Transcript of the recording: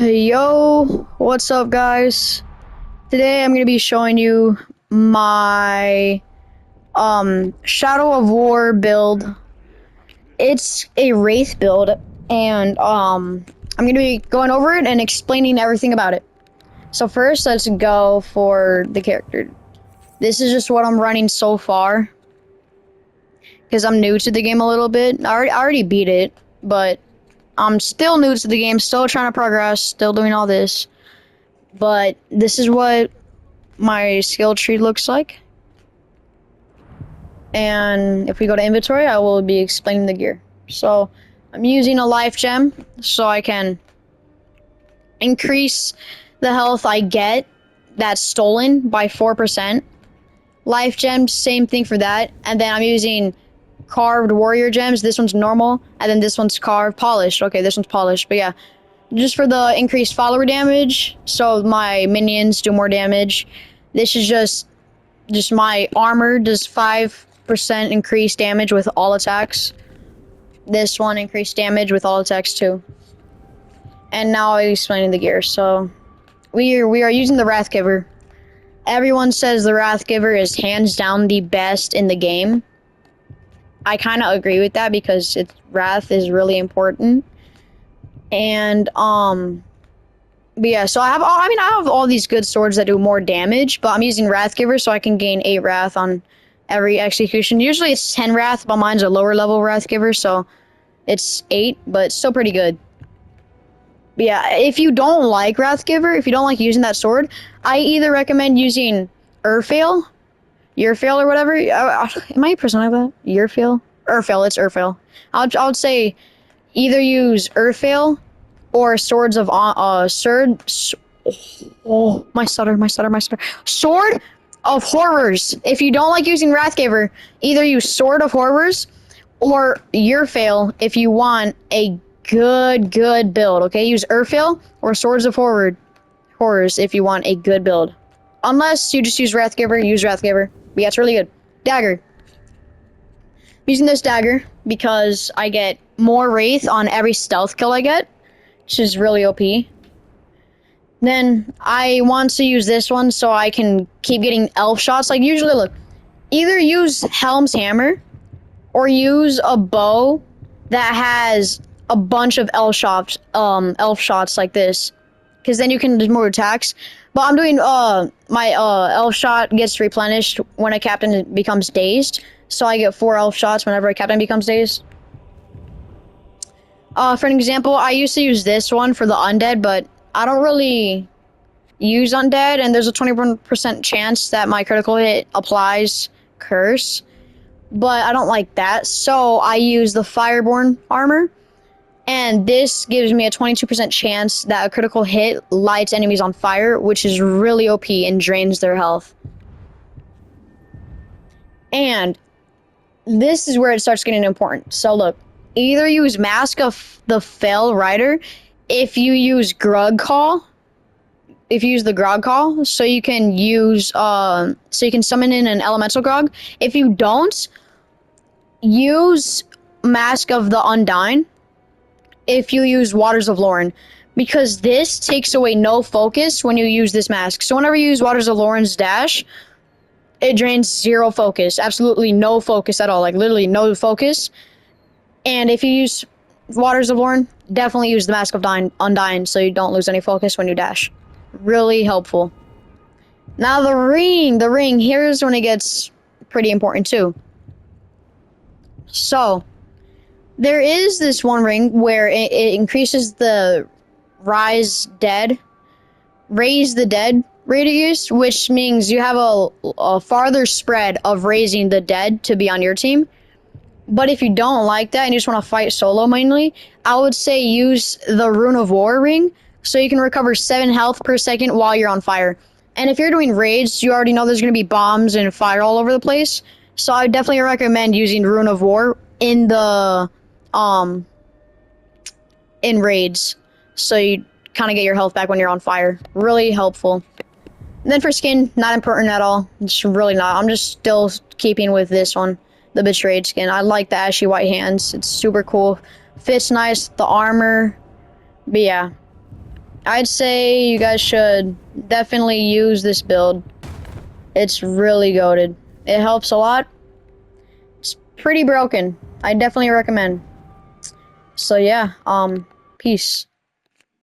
Yo, what's up, guys? Today I'm gonna be showing you my Shadow of War build. It's a Wraith build, and I'm gonna be going over it and explaining everything about it. So first, let's go for the character. This is just what I'm running so far, because I'm new to the game a little bit. I already beat it, but I'm still new to the game, still trying to progress, still doing all this. But this is what my skill tree looks like. And if we go to inventory, I will be explaining the gear. So I'm using a life gem so I can increase the health I get that's stolen by 4%. Life gems, same thing for that. And then I'm using carved warrior gems. This one's normal, and then this one's carved polished. Okay, this one's polished, but yeah. Just for the increased follower damage, so my minions do more damage. This is just my armor does 5% increased damage with all attacks. This one increased damage with all attacks too. And now I'm explaining the gear. So we are using the Wrathgiver. Everyone says the Wrathgiver is hands down the best in the game. I kind of agree with that because Wrath is really important. And but yeah, so I have all these good swords that do more damage, but I'm using Wrathgiver so I can gain 8 Wrath on every execution. Usually it's 10 Wrath, but mine's a lower level Wrathgiver, so it's 8, but it's still pretty good. But yeah, if you don't like Wrathgiver, if you don't like using that sword, I either recommend using Urfael or whatever. Am I pronouncing that? Urfael, it's Urfael. I would say either use Urfael or Swords of Sword of Horrors. If you don't like using Wrathgiver, either use Sword of Horrors or Urfael if you want a good build. Okay, use Urfael or Swords of Horrors if you want a good build. Unless you just use Wrathgiver, use Wrathgiver. But yeah, it's really good. Dagger. I'm using this dagger because I get more Wraith on every stealth kill I get, which is really OP. Then I want to use this one so I can keep getting elf shots. Like usually, look, either use Helm's Hammer or use a bow that has a bunch of elf shots like this, because then you can do more attacks. But I'm doing my elf shot gets replenished when a captain becomes dazed, so I get 4 elf shots whenever a captain becomes dazed. For an example, I used to use this one for the undead, but I don't really use undead, and there's a 21% chance that my critical hit applies curse, but I don't like that, so I use the Fireborn armor. And this gives me a 22% chance that a critical hit lights enemies on fire, which is really OP and drains their health. And this is where it starts getting important. So look, either use Mask of the Fell Rider if you use Grog Call. If you use the Grog Call, so you can summon in an elemental Grog. If you don't, use Mask of the Undying if you use Waters of Loren, because this takes away no focus when you use this mask. So whenever you use Waters of Loren's dash, it drains 0 focus, absolutely no focus at all, like literally no focus. And if you use Waters of Loren, definitely use the Mask of Undying so you don't lose any focus when you dash. Really helpful. Now the ring, here's when it gets pretty important too. So there is this one ring where it increases the raise the dead radius, which means you have a farther spread of raising the dead to be on your team. But if you don't like that and you just want to fight solo mainly, I would say use the Rune of War ring so you can recover 7 health per second while you're on fire. And if you're doing raids, you already know there's going to be bombs and fire all over the place. So I would definitely recommend using Rune of War in the in raids, so you kind of get your health back when you're on fire. Really helpful. And then for skin, not important at all. It's really not. I'm just still keeping with this one, the Betrayed skin. I like the ashy white hands. It's super cool. Fits nice. The armor. But yeah. I'd say you guys should definitely use this build. It's really goated. It helps a lot. It's pretty broken. I definitely recommend. So yeah, peace.